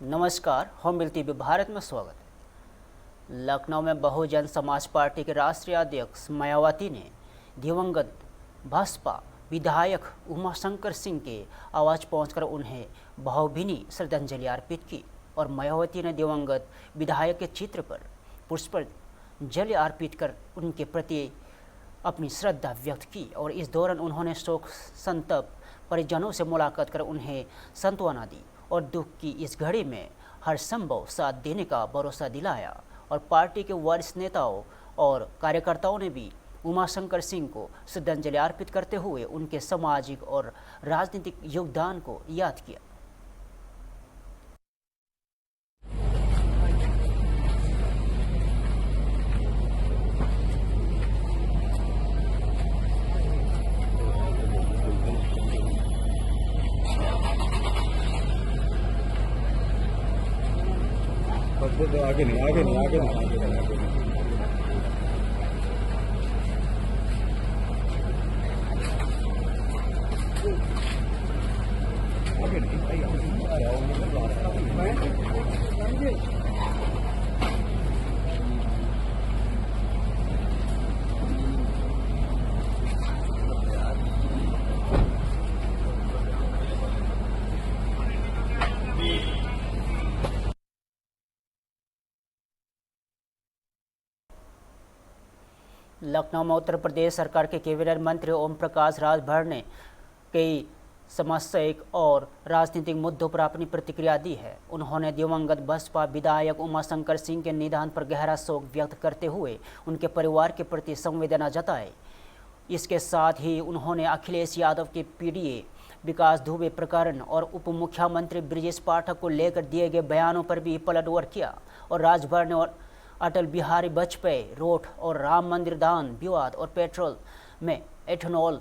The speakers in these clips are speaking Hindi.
नमस्कार, होम बिल टीवी भारत में स्वागत है। लखनऊ में बहुजन समाज पार्टी के राष्ट्रीय अध्यक्ष मायावती ने दिवंगत भाजपा विधायक उमाशंकर सिंह के आवास पहुंचकर उन्हें भावभीनी श्रद्धांजलि अर्पित की और मायावती ने दिवंगत विधायक के चित्र पर पुष्पांजलि अर्पित कर उनके प्रति अपनी श्रद्धा व्यक्त की और इस दौरान उन्होंने शोक संतप्त परिजनों से मुलाकात कर उन्हें सांत्वना दी और दुख की इस घड़ी में हर संभव साथ देने का भरोसा दिलाया। और पार्टी के वरिष्ठ नेताओं और कार्यकर्ताओं ने भी उमाशंकर सिंह को श्रद्धांजलि अर्पित करते हुए उनके सामाजिक और राजनीतिक योगदान को याद किया। आगे नहीं आगे नहीं आगे नहीं आगे नहीं आगे नहीं लखनऊ में उत्तर प्रदेश सरकार के कैबिनेट मंत्री ओम प्रकाश राजभर ने कई समसामयिक और राजनीतिक मुद्दों पर अपनी प्रतिक्रिया दी है। उन्होंने दिवंगत बसपा विधायक उमाशंकर सिंह के निधन पर गहरा शोक व्यक्त करते हुए उनके परिवार के प्रति संवेदना जताई। इसके साथ ही उन्होंने अखिलेश यादव के पीडीए विकास दुबे प्रकरण और उप मुख्यमंत्री ब्रजेश पाठक को लेकर दिए गए बयानों पर भी पलटवार किया और राजभर ने अटल बिहारी वाजपेयी रोड और राम मंदिर दान विवाद और पेट्रोल में एथेनॉल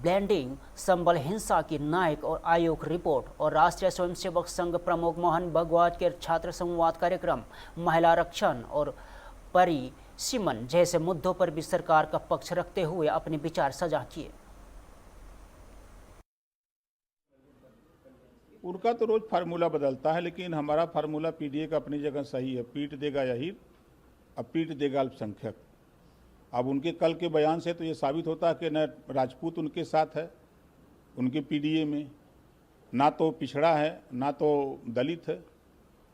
ब्लेंडिंग संबल हिंसा की न्यायिक और आयोग रिपोर्ट और राष्ट्रीय स्वयंसेवक संघ प्रमुख मोहन भागवत के छात्र संवाद कार्यक्रम महिला आरक्षण और परिसीमन जैसे मुद्दों पर भी सरकार का पक्ष रखते हुए अपने विचार साझा किए। उनका तो रोज फार्मूला बदलता है, लेकिन हमारा फार्मूला पीडीए का अपनी जगह सही है। पीट देगा यही, अब पीट देगा अल्पसंख्यक। अब उनके कल के बयान से तो ये साबित होता है कि न राजपूत उनके साथ है, उनके पीडीए में ना तो पिछड़ा है ना तो दलित है।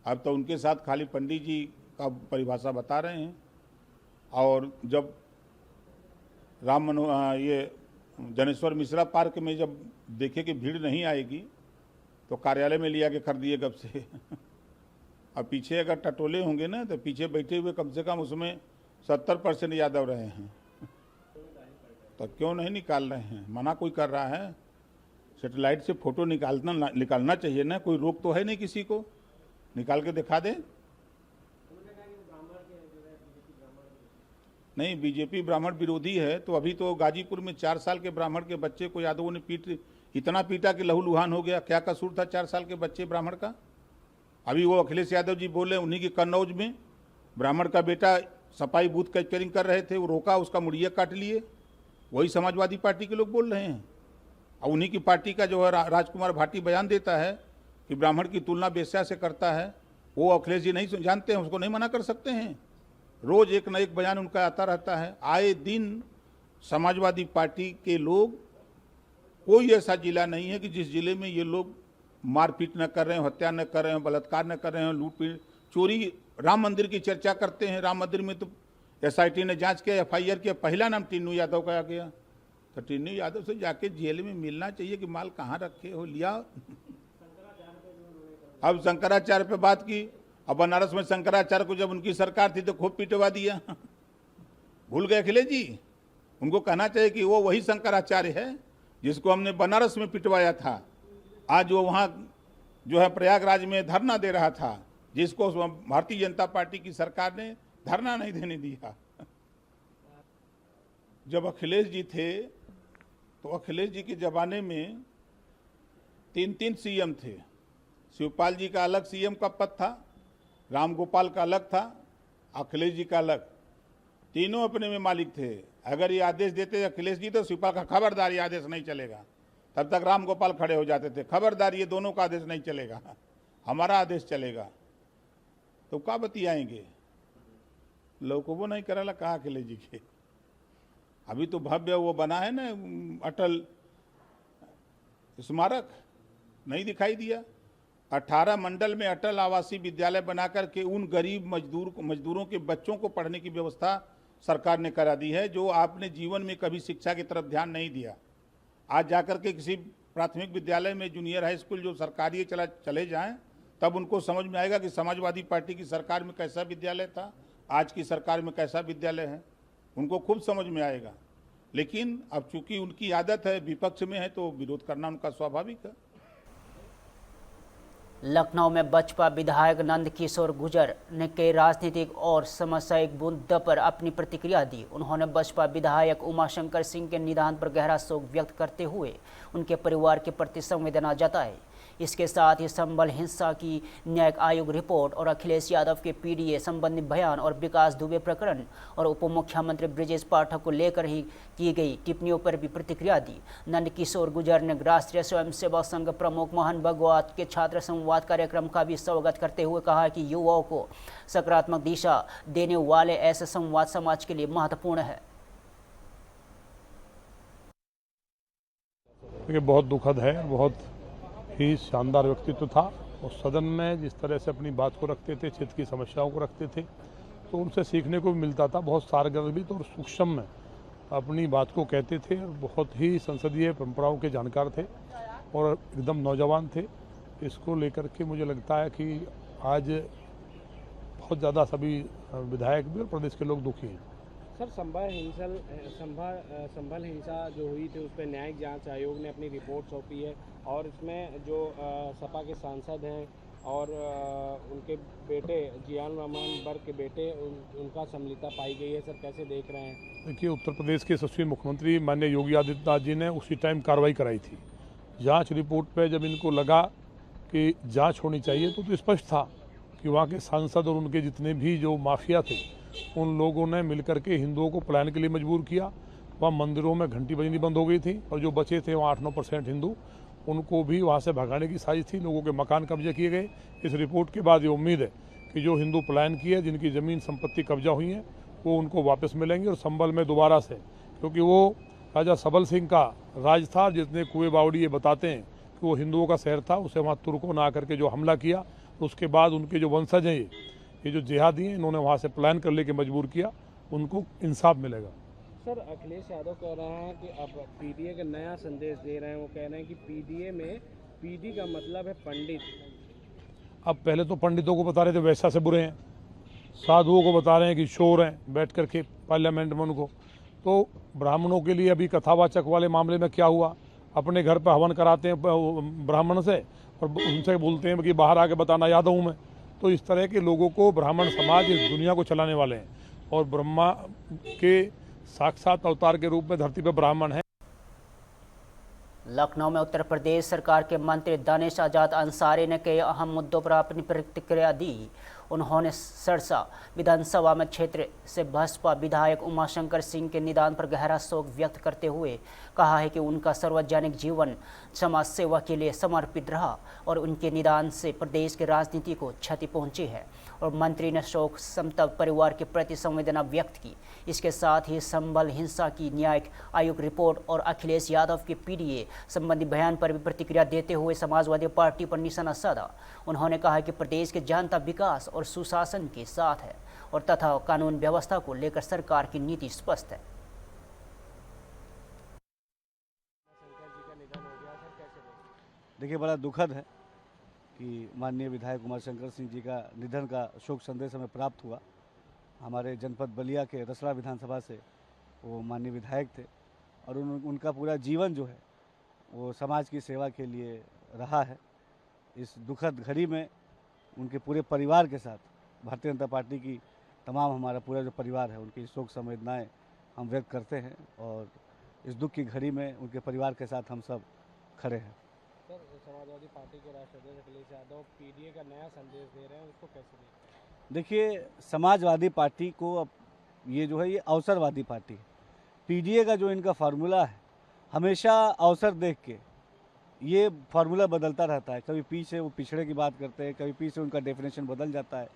अब तो उनके साथ खाली पंडित जी का परिभाषा बता रहे हैं। और जब ये जनेश्वर मिश्रा पार्क में जब देखे कि भीड़ नहीं आएगी तो कार्यालय में लिया के कर दिए कब से। अब पीछे अगर टटोले होंगे ना तो पीछे बैठे हुए कम से कम उसमें 70% यादव रहे हैं। तो क्यों नहीं निकाल रहे हैं? मना कोई कर रहा है? सैटेलाइट से फोटो निकालना चाहिए ना, कोई रोक तो है नहीं किसी को, निकाल के दिखा दे। नहीं, बीजेपी ब्राह्मण विरोधी है तो अभी तो गाजीपुर में 4 साल के ब्राह्मण के बच्चे को यादवों ने इतना पीटा कि लहूलुहान हो गया। क्या कसूर था 4 साल के बच्चे ब्राह्मण का? अभी वो अखिलेश यादव जी बोले उन्हीं की कन्नौज में ब्राह्मण का बेटा सफाई बूथ कैप्चरिंग कर रहे थे, वो रोका, उसका मुड़िया काट लिए। वही समाजवादी पार्टी के लोग बोल रहे हैं। और उन्हीं की पार्टी का जो है राजकुमार भाटी बयान देता है कि ब्राह्मण की तुलना वेश्या से करता है। वो अखिलेश जी नहीं जानते हैं, उसको नहीं मना कर सकते हैं। रोज एक न एक बयान उनका आता रहता है। आए दिन समाजवादी पार्टी के लोग, कोई ऐसा जिला नहीं है कि जिस जिले में ये लोग मारपीट न कर रहे हो, हत्या न कर रहे हो, बलात्कार न कर रहे हो, लूटपीट चोरी। राम मंदिर की चर्चा करते हैं, राम मंदिर में तो एसआईटी ने जांच किया, एफआईआर किया, पहला नाम टीनू यादव का आ गया। तो टीनू यादव से जाके जेल में मिलना चाहिए कि माल कहाँ रखे हो, लिया। अब शंकराचार्य पे बात की। अब बनारस में शंकराचार्य को जब उनकी सरकार थी तो खूब पिटवा दिया। भूल गए अखिलेश जी? उनको कहना चाहिए कि वो वही शंकराचार्य है जिसको हमने बनारस में पिटवाया था। आज वो वहाँ जो है प्रयागराज में धरना दे रहा था, जिसको भारतीय जनता पार्टी की सरकार ने धरना नहीं देने दिया। जब अखिलेश जी थे तो अखिलेश जी के जमाने में 3 सीएम थे। शिवपाल जी का अलग सीएम का पद था, राम गोपाल का अलग था, अखिलेश जी का अलग। तीनों अपने में मालिक थे। अगर ये आदेश देते अखिलेश जी तो शिवपाल का खबरदार ये आदेश नहीं चलेगा। तब तक राम गोपाल खड़े हो जाते थे, खबरदार ये दोनों का आदेश नहीं चलेगा। हमारा आदेश चलेगा, तो का बतियाएंगे लोगों को नहीं करेला कहा अखिलेश जी के। अभी तो भव्य वो बना है ना अटल स्मारक, नहीं दिखाई दिया। 18 मंडल में अटल आवासीय विद्यालय बनाकर के उन गरीब मजदूरों के बच्चों को पढ़ने की व्यवस्था सरकार ने करा दी है, जो आपने जीवन में कभी शिक्षा की तरफ ध्यान नहीं दिया। आज जाकर के किसी प्राथमिक विद्यालय में, जूनियर हाई स्कूल जो सरकारी चले जाएं, तब उनको समझ में आएगा कि समाजवादी पार्टी की सरकार में कैसा विद्यालय था, आज की सरकार में कैसा विद्यालय है, उनको खूब समझ में आएगा। लेकिन अब चूंकि उनकी आदत है, विपक्ष में है, तो विरोध करना उनका स्वाभाविक है। लखनऊ में बसपा विधायक नंद किशोर गुर्जर ने कई राजनीतिक और सामाजिक मुद्दों पर अपनी प्रतिक्रिया दी। उन्होंने बसपा विधायक उमाशंकर सिंह के निधन पर गहरा शोक व्यक्त करते हुए उनके परिवार के प्रति संवेदना जताई। इसके साथ ही संभल हिंसा की न्यायिक आयोग रिपोर्ट और अखिलेश यादव के पीडीए संबंधी बयान और विकास दुबे प्रकरण और उप मुख्यमंत्री ब्रजेश पाठक को लेकर ही की गई टिप्पणियों पर भी प्रतिक्रिया दी। नंद किशोर गुर्जर ने राष्ट्रीय स्वयंसेवक संघ प्रमुख मोहन भागवत के छात्र संवाद कार्यक्रम का भी स्वागत करते हुए कहा कि युवाओं को सकारात्मक दिशा देने वाले ऐसे संवाद समाज के लिए महत्वपूर्ण है। ये बहुत दुखद है, बहुत ही शानदार व्यक्तित्व था और सदन में जिस तरह से अपनी बात को रखते थे, क्षेत्र की समस्याओं को रखते थे, तो उनसे सीखने को भी मिलता था। बहुत सारगर्भित और सूक्ष्म में अपनी बात को कहते थे और बहुत ही संसदीय परंपराओं के जानकार थे और एकदम नौजवान थे। इसको लेकर के मुझे लगता है कि आज बहुत ज़्यादा सभी विधायक भी और प्रदेश के लोग दुखी हैं। सर, संभल हिंसा जो हुई थी उस पर न्यायिक जांच आयोग ने अपनी रिपोर्ट सौंपी है और इसमें जो सपा के सांसद हैं और उनके बेटे जियान रहमान बर्ग के बेटे उनका सम्मिलिता पाई गई है। सर, कैसे देख रहे हैं? देखिए, उत्तर प्रदेश के यशस्वी मुख्यमंत्री माननीय योगी आदित्यनाथ जी ने उसी टाइम कार्रवाई कराई थी। जांच रिपोर्ट पे जब इनको लगा कि जांच होनी चाहिए तो स्पष्ट था कि वहाँ के सांसद और उनके जितने भी जो माफिया थे उन लोगों ने मिलकर के हिंदुओं को पलायन के लिए मजबूर किया। वहाँ मंदिरों में घंटी बजनी बंद हो गई थी और जो बचे थे वहाँ 8-9% हिंदू, उनको भी वहाँ से भगाने की साजिश थी। लोगों के मकान कब्जे किए गए। इस रिपोर्ट के बाद ये उम्मीद है कि जो हिंदू पलायन किए, जिनकी ज़मीन संपत्ति कब्जा हुई है, वो उनको वापस मिलेंगे और संभल में दोबारा से, क्योंकि वो राजा सबल सिंह का राज था, जितने कुएं बावड़ी ये बताते हैं कि वो हिंदुओं का शहर था, उसे वहाँ तुर्कों ने आकर के जो हमला किया, उसके बाद उनके जो वंशज हैं, ये जो जिहादी हैं, इन्होंने वहाँ से पलायन कर लेके मजबूर किया, उनको इंसाफ मिलेगा। सर, अखिलेश यादव कह रहे हैं कि अब पीडीए का नया संदेश दे रहे हैं। वो कह रहे हैं कि पीडीए में पीडी का मतलब है पंडित। अब पहले तो पंडितों को बता रहे थे वैसा से बुरे हैं, साधुओं को बता रहे हैं कि शोर हैं बैठ करके पार्लियामेंट में उनको। तो ब्राह्मणों के लिए अभी कथावाचक वाले मामले में क्या हुआ, अपने घर पर हवन कराते हैं ब्राह्मण से और उनसे बोलते हैं कि बाहर आके बताना यादव हूँ मैं। तो इस तरह के लोगों को ब्राह्मण समाज इस दुनिया को चलाने वाले हैं और ब्रह्मा के साक्षात अवतार के रूप में धरती पर ब्राह्मण है। लखनऊ में उत्तर प्रदेश सरकार के मंत्री दानिश आजाद अंसारी ने कई अहम मुद्दों पर अपनी प्रतिक्रिया दी। उन्होंने सरसा विधानसभा में क्षेत्र से बसपा विधायक उमाशंकर सिंह के निधन पर गहरा शोक व्यक्त करते हुए कहा है कि उनका सार्वजनिक जीवन समाज सेवा के लिए समर्पित रहा और उनके निधन से प्रदेश की राजनीति को क्षति पहुंची है और मंत्री ने शोक संतप्त परिवार के प्रति संवेदना व्यक्त की। इसके साथ ही संभल हिंसा की न्यायिक आयोग रिपोर्ट और अखिलेश यादव के पीडीए संबंधी बयान पर भी प्रतिक्रिया देते हुए समाजवादी पार्टी पर निशाना साधा। उन्होंने कहा कि प्रदेश की जनता विकास और सुशासन के साथ है और तथा कानून व्यवस्था को लेकर सरकार की नीति स्पष्ट है। देखिए, बड़ा दुखद है कि माननीय विधायक उमाशंकर सिंह जी का निधन का शोक संदेश हमें प्राप्त हुआ। हमारे जनपद बलिया के रसड़ा विधानसभा से वो माननीय विधायक थे और उनका पूरा जीवन जो है वो समाज की सेवा के लिए रहा है। इस दुखद घड़ी में उनके पूरे परिवार के साथ भारतीय जनता पार्टी की तमाम हमारा पूरा जो परिवार है उनकी शोक संवेदनाएं हम व्यक्त करते हैं और इस दुख की घड़ी में उनके परिवार के साथ हम सब खड़े हैं। सर, समाजवादी पार्टी के राष्ट्रीय अध्यक्ष अखिलेश यादव पीडीए का नया संदेश दे रहे हैं, उसको कैसे देखते हैं? देखिए, समाजवादी पार्टी को अब ये जो है ये अवसरवादी पार्टी है। पीडीए का जो इनका फार्मूला है, हमेशा अवसर देख के ये फार्मूला बदलता रहता है। कभी पी से वो पिछड़े की बात करते हैं, कभी पी से उनका डेफिनेशन बदल जाता है।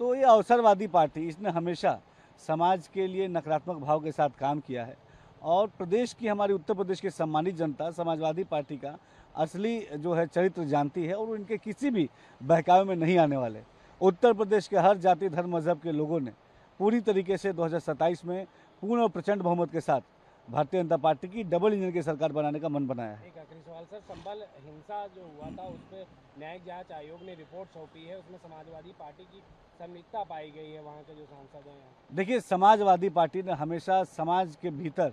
तो ये अवसरवादी पार्टी, इसने हमेशा समाज के लिए नकारात्मक भाव के साथ काम किया है और प्रदेश की, हमारी उत्तर प्रदेश की सम्मानित जनता समाजवादी पार्टी का असली जो है चरित्र जानती है और उनके किसी भी बहकावे में नहीं आने वाले। उत्तर प्रदेश के हर जाति धर्म मजहब के लोगों ने पूरी तरीके से 2027 में पूर्ण और प्रचंड बहुमत के साथ भारतीय जनता पार्टी की डबल इंजन की सरकार बनाने का मन बनाया है। एक आखिरी सवाल सर, संभल हिंसा जो हुआ था उस पर न्यायिक जांच आयोग ने रिपोर्ट सौंपी है, उसमें समाजवादी पार्टी की संलिप्तता पाई गई है, वहाँ के जो सांसद हैं। देखिए, समाजवादी पार्टी ने हमेशा समाज के भीतर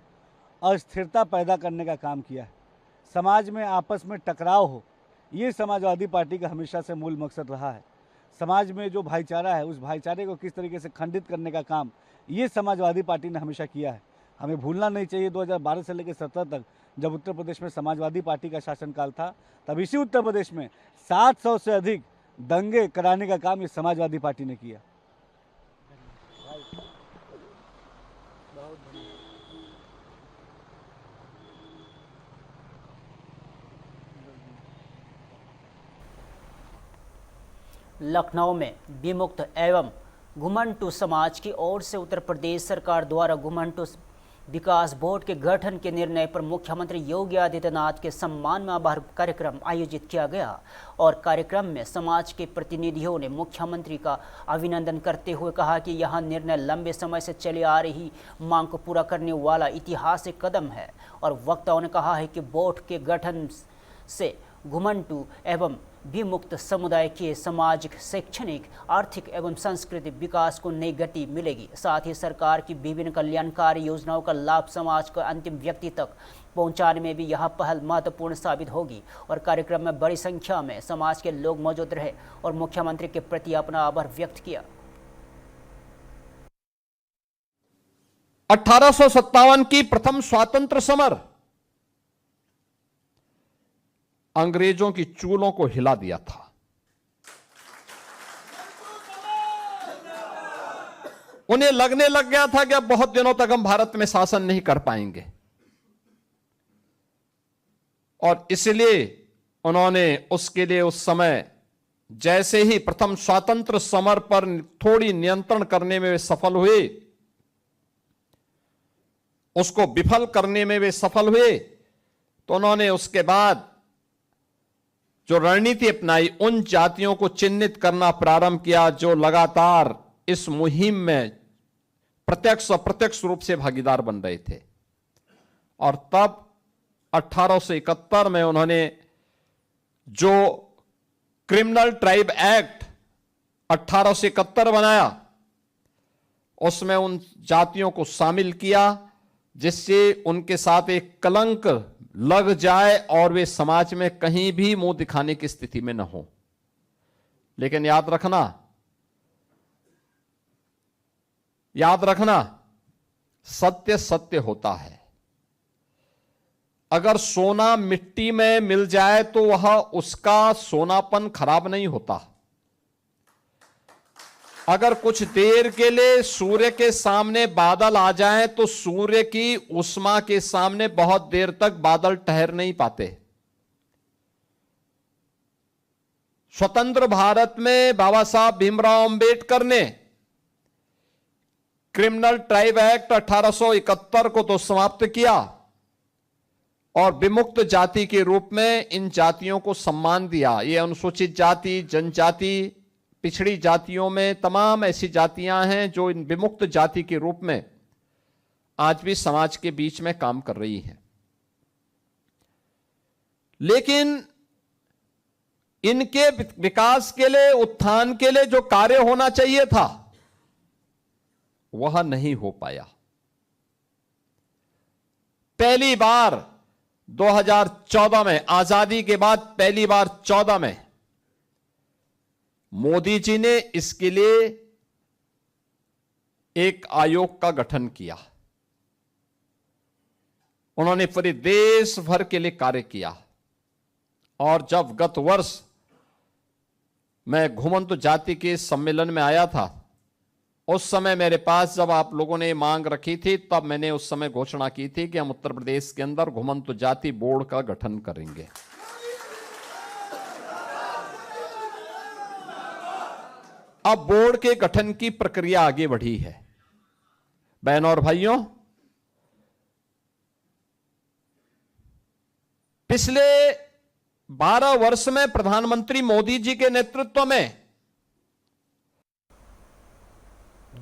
अस्थिरता पैदा करने का काम किया है। समाज में आपस में टकराव हो, ये समाजवादी पार्टी का हमेशा से मूल मकसद रहा है। समाज में जो भाईचारा है, उस भाईचारे को किस तरीके से खंडित करने का काम ये समाजवादी पार्टी ने हमेशा किया है। हमें भूलना नहीं चाहिए 2012 से लेकर 17 तक जब उत्तर प्रदेश में समाजवादी पार्टी का शासनकाल था, तब इसी उत्तर प्रदेश में 700 से अधिक दंगे कराने का काम ये समाजवादी पार्टी ने किया। लखनऊ में विमुक्त एवं घुमंटू समाज की ओर से उत्तर प्रदेश सरकार द्वारा घुमंटू विकास बोर्ड के गठन के निर्णय पर मुख्यमंत्री योगी आदित्यनाथ के सम्मान में आभार कार्यक्रम आयोजित किया गया और कार्यक्रम में समाज के प्रतिनिधियों ने मुख्यमंत्री का अभिनंदन करते हुए कहा कि यह निर्णय लंबे समय से चली आ रही मांग को पूरा करने वाला ऐतिहासिक कदम है और वक्ताओं ने कहा है कि बोर्ड के गठन से घुमंटू एवं विमुक्त समुदाय के सामाजिक, शैक्षणिक, आर्थिक एवं सांस्कृतिक विकास को नई गति मिलेगी। साथ ही सरकार की विभिन्न कल्याणकारी योजनाओं का लाभ समाज को अंतिम व्यक्ति तक पहुंचाने में भी यह पहल महत्वपूर्ण साबित होगी और कार्यक्रम में बड़ी संख्या में समाज के लोग मौजूद रहे और मुख्यमंत्री के प्रति अपना आभार व्यक्त किया। 1857 की प्रथम स्वातंत्र समर अंग्रेजों की चूलों को हिला दिया था। उन्हें लगने लग गया था कि अब बहुत दिनों तक हम भारत में शासन नहीं कर पाएंगे और इसलिए उन्होंने उसके लिए उस समय जैसे ही प्रथम स्वातंत्र समर पर थोड़ी नियंत्रण करने में वे सफल हुए, उसको विफल करने में वे सफल हुए, तो उन्होंने उसके बाद जो रणनीति अपनाई, उन जातियों को चिन्हित करना प्रारंभ किया जो लगातार इस मुहिम में प्रत्यक्ष अप्रत्यक्ष रूप से भागीदार बन रहे थे। और तब 1871 में उन्होंने जो क्रिमिनल ट्राइब एक्ट 1871 बनाया, उसमें उन जातियों को शामिल किया जिससे उनके साथ एक कलंक लग जाए और वे समाज में कहीं भी मुंह दिखाने की स्थिति में न हो। लेकिन याद रखना सत्य सत्य होता है। अगर सोना मिट्टी में मिल जाए तो वह उसका सोनापन खराब नहीं होता। अगर कुछ देर के लिए सूर्य के सामने बादल आ जाएं तो सूर्य की उष्मा के सामने बहुत देर तक बादल ठहर नहीं पाते। स्वतंत्र भारत में बाबा साहब भीमराव अंबेडकर ने क्रिमिनल ट्राइब एक्ट 1871 को तो समाप्त किया और विमुक्त जाति के रूप में इन जातियों को सम्मान दिया। ये अनुसूचित जाति, जनजाति, पिछड़ी जातियों में तमाम ऐसी जातियां हैं जो इन विमुक्त जाति के रूप में आज भी समाज के बीच में काम कर रही हैं। लेकिन इनके विकास के लिए, उत्थान के लिए जो कार्य होना चाहिए था वह नहीं हो पाया। पहली बार 2014 में, आजादी के बाद पहली बार 14 में मोदी जी ने इसके लिए एक आयोग का गठन किया। उन्होंने पूरे देश भर के लिए कार्य किया और जब गत वर्ष मैं घुमंतू जाति के सम्मेलन में आया था, उस समय मेरे पास जब आप लोगों ने मांग रखी थी, तब मैंने उस समय घोषणा की थी कि हम उत्तर प्रदेश के अंदर घुमंतू जाति बोर्ड का गठन करेंगे। अब बोर्ड के गठन की प्रक्रिया आगे बढ़ी है। बहनों और भाइयों, पिछले 12 वर्ष में प्रधानमंत्री मोदी जी के नेतृत्व में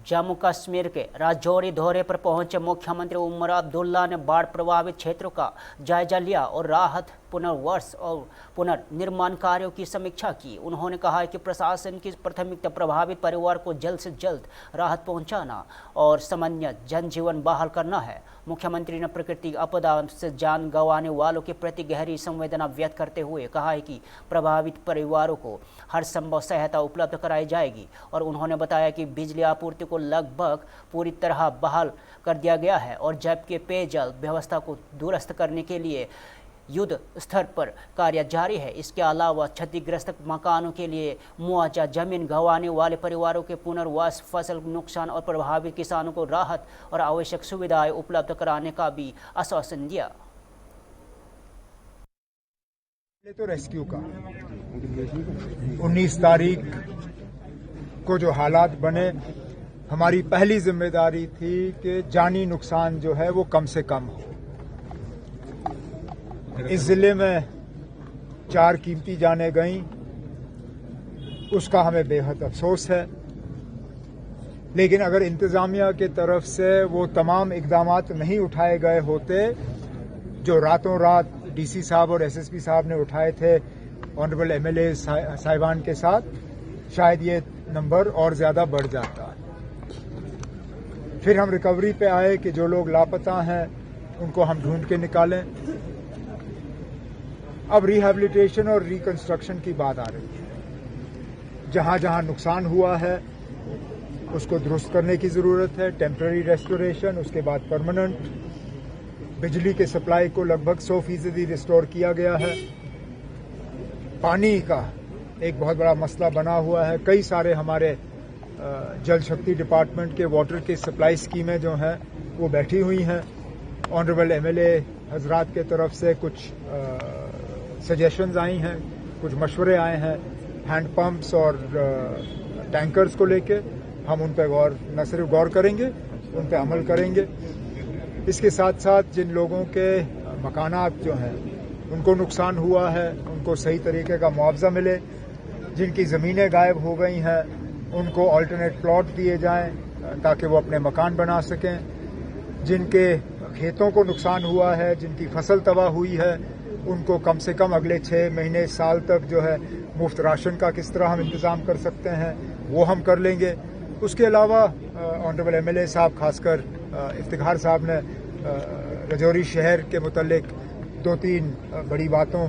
जम्मू कश्मीर के राजौरी दौरे पर पहुंचे मुख्यमंत्री उमर अब्दुल्ला ने बाढ़ प्रभावित क्षेत्रों का जायजा लिया और राहत, पुनर्वास और पुनर्निर्माण कार्यों की समीक्षा की। उन्होंने कहा कि प्रशासन की प्राथमिकता प्रभावित परिवार को जल्द से जल्द राहत पहुंचाना और सामान्य जनजीवन बहाल करना है। मुख्यमंत्री ने प्राकृतिक आपदा से जान गंवाने वालों के प्रति गहरी संवेदना व्यक्त करते हुए कहा है कि प्रभावित परिवारों को हर संभव सहायता उपलब्ध कराई जाएगी और उन्होंने बताया कि बिजली आपूर्ति को लगभग पूरी तरह बहाल कर दिया गया है और जबकि पेयजल व्यवस्था को दुरुस्त करने के लिए युद्ध स्तर पर कार्य जारी है। इसके अलावा क्षतिग्रस्त मकानों के लिए मुआवजा, जमीन गंवाने वाले परिवारों के पुनर्वास, फसल नुकसान और प्रभावित किसानों को राहत और आवश्यक सुविधाएं उपलब्ध कराने का भी आश्वासन दिया। तो रेस्क्यू का 19 तारीख को जो हालात बने, हमारी पहली जिम्मेदारी थी कि जानी नुकसान जो है वो कम से कम हो। इस जिले में 4 कीमती जानें गईं, उसका हमें बेहद अफसोस है, लेकिन अगर इंतजामिया की तरफ से वो तमाम इकदामात नहीं उठाए गए होते जो रातों रात डीसी साहब और एसएसपी साहब ने उठाए थे ऑनरेबल एमएलए साहिबान के साथ, शायद ये नंबर और ज्यादा बढ़ जाता है। फिर हम रिकवरी पे आए कि जो लोग लापता हैं उनको हम ढूंढ के निकालें। अब रिहैबिलिटेशन और रिकंस्ट्रक्शन की बात आ रही है। जहां जहां नुकसान हुआ है उसको दुरुस्त करने की जरूरत है, टेम्पररी रेस्टोरेशन, उसके बाद परमानेंट। बिजली के सप्लाई को लगभग 100% रिस्टोर किया गया है। पानी का एक बहुत बड़ा मसला बना हुआ है। कई सारे हमारे जल शक्ति डिपार्टमेंट के वाटर की सप्लाई स्कीमें जो हैं वो बैठी हुई हैं। ऑनरेबल एमएलए हजरात के तरफ से कुछ सजेशंस आई हैं, कुछ मशवरे आए हैं हैंड पंप्स और टैंकर्स को लेके। हम उन पर न सिर्फ गौर करेंगे, उन पर अमल करेंगे। इसके साथ साथ जिन लोगों के मकानात जो हैं उनको नुकसान हुआ है उनको सही तरीके का मुआवजा मिले। जिनकी ज़मीनें गायब हो गई हैं उनको अल्टरनेट प्लॉट दिए जाएं ताकि वो अपने मकान बना सकें। जिनके खेतों को नुकसान हुआ है, जिनकी फसल तबाह हुई है, उनको कम से कम अगले 6 महीने साल तक जो है मुफ्त राशन का किस तरह हम इंतज़ाम कर सकते हैं वो हम कर लेंगे। उसके अलावा ऑनरेबल एमएलए साहब, खासकर इफ्तिखार साहब ने राजौरी शहर के मुतल्लिक 2-3 बड़ी बातों,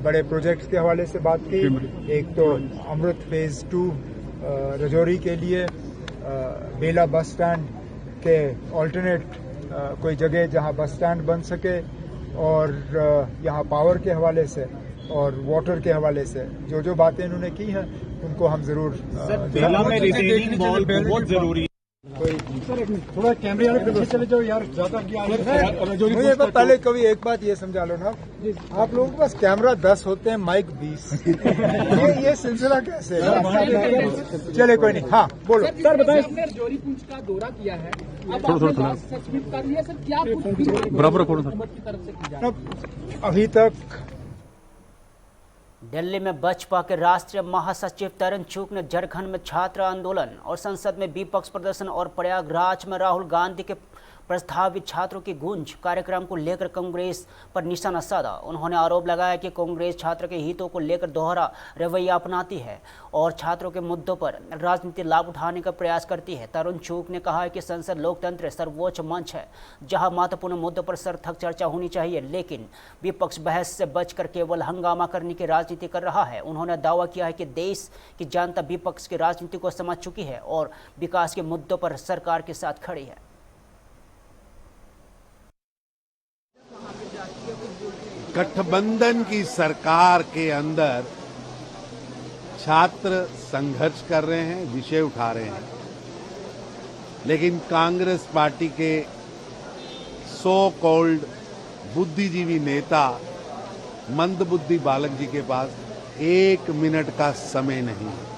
बड़े प्रोजेक्ट्स के हवाले से बात की। एक तो अमृत फेज़ 2 राजौरी के लिए, बेला बस स्टैंड के ऑल्टरनेट कोई जगह जहां बस स्टैंड बन सके, और यहाँ पावर के हवाले से और वाटर के हवाले से जो बातें इन्होंने की हैं उनको हम जरूर बहुत जरूरी है। थोड़ा कैमरे वाले पीछे चले जाओ यार, ज्यादा मुझे पहले कभी एक बात ये समझा लो ना, आप लोगों के पास कैमरा 10 होते हैं, माइक 20। ये सिलसिला कैसे? चले कोई नहीं, हाँ बोलो सर। बताइए, राजौरी पुंछ का दौरा किया है, थोड़ा सस्पेंड कर लिया सर, क्या बराबर की तरफ से की जा रही है अभी तक? दिल्ली में बसपा के राष्ट्रीय महासचिव तरुण चुग ने झारखंड में छात्र आंदोलन और संसद में विपक्ष प्रदर्शन और प्रयागराज में राहुल गांधी के प्रस्तावित छात्रों की गूंज कार्यक्रम को लेकर कांग्रेस पर निशाना साधा। उन्होंने आरोप लगाया कि कांग्रेस छात्र के हितों को लेकर दोहरा रवैया अपनाती है और छात्रों के मुद्दों पर राजनीतिक लाभ उठाने का प्रयास करती है। तरुण चुग ने कहा कि संसद लोकतंत्र सर्वोच्च मंच है जहां महत्वपूर्ण मुद्दों पर सार्थक चर्चा होनी चाहिए, लेकिन विपक्ष बहस से बचकर केवल हंगामा करने की राजनीति कर रहा है। उन्होंने दावा किया है कि देश की जनता विपक्ष की राजनीति को समझ चुकी है और विकास के मुद्दों पर सरकार के साथ खड़ी है। गठबंधन की सरकार के अंदर छात्र संघर्ष कर रहे हैं, विषय उठा रहे हैं, लेकिन कांग्रेस पार्टी के सो कॉल्ड बुद्धिजीवी नेता मंदबुद्धि बालक जी के पास 1 मिनट का समय नहीं है।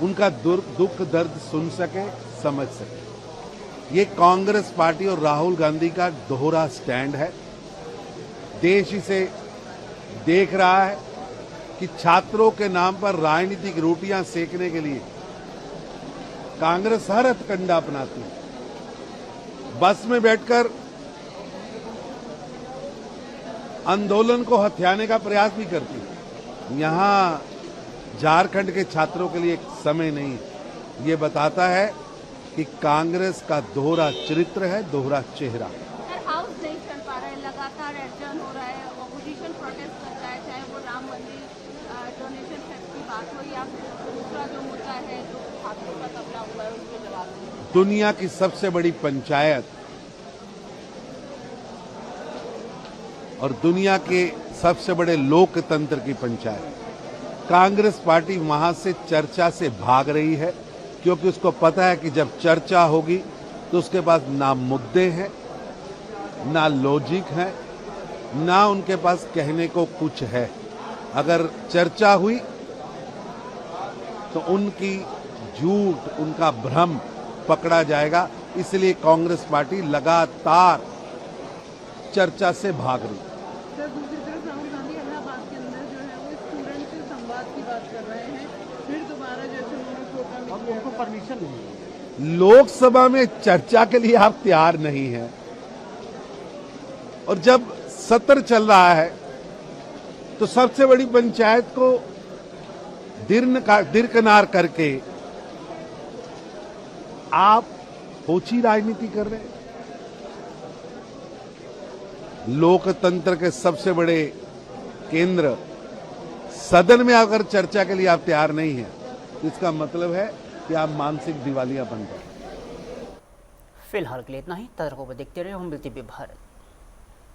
उनका दुख दर्द सुन सके, समझ सके। ये कांग्रेस पार्टी और राहुल गांधी का दोहरा स्टैंड है। देश इसे देख रहा है कि छात्रों के नाम पर राजनीतिक रोटियां सेकने के लिए कांग्रेस हर हथकंडा अपनाती है। बस में बैठकर आंदोलन को हथियाने का प्रयास भी करती है। यहां झारखंड के छात्रों के लिए एक समय नहीं है। ये बताता है कि कांग्रेस का दोहरा चरित्र है, दोहरा चेहरा। सर, हाउस नहीं चल पा रहा है, लगातार एडजर्न हो रहा है, ऑपोजिशन प्रोटेस्ट कर रहा है, चाहे वो राम मंदिर डोनेशन की बात हो या दूसरा जो मुद्दा है जो छात्रों का तबला हुआ है उसके जवाब में। दुनिया की सबसे बड़ी पंचायत और दुनिया के सबसे बड़े लोकतंत्र की पंचायत, कांग्रेस पार्टी वहां से चर्चा से भाग रही है, क्योंकि उसको पता है कि जब चर्चा होगी तो उसके पास ना मुद्दे हैं, ना लॉजिक है, ना उनके पास कहने को कुछ है। अगर चर्चा हुई तो उनकी झूठ, उनका भ्रम पकड़ा जाएगा। इसलिए कांग्रेस पार्टी लगातार चर्चा से भाग रही। सर, दूसरी तरफ राहुल गांधी इलाहाबाद के अंदर जो है वो स्टूडेंट से संवाद की बात कर रहे हैं, फिर दोबारा जैसे उन्होंने कोटा में उनको परमिशन नहीं। लोकसभा में चर्चा के लिए आप तैयार नहीं हैं, और जब सत्र चल रहा है तो सबसे बड़ी पंचायत को दिरकनार करके आप होची राजनीति कर रहे हैं। लोकतंत्र के सबसे बड़े केंद्र सदन में अगर चर्चा के लिए आप तैयार नहीं हैं तो इसका मतलब है कि आप मानसिक दिवालिया बन गए। फिलहाल के लिए इतना ही। तर्कों को देखते रहे हम भारत।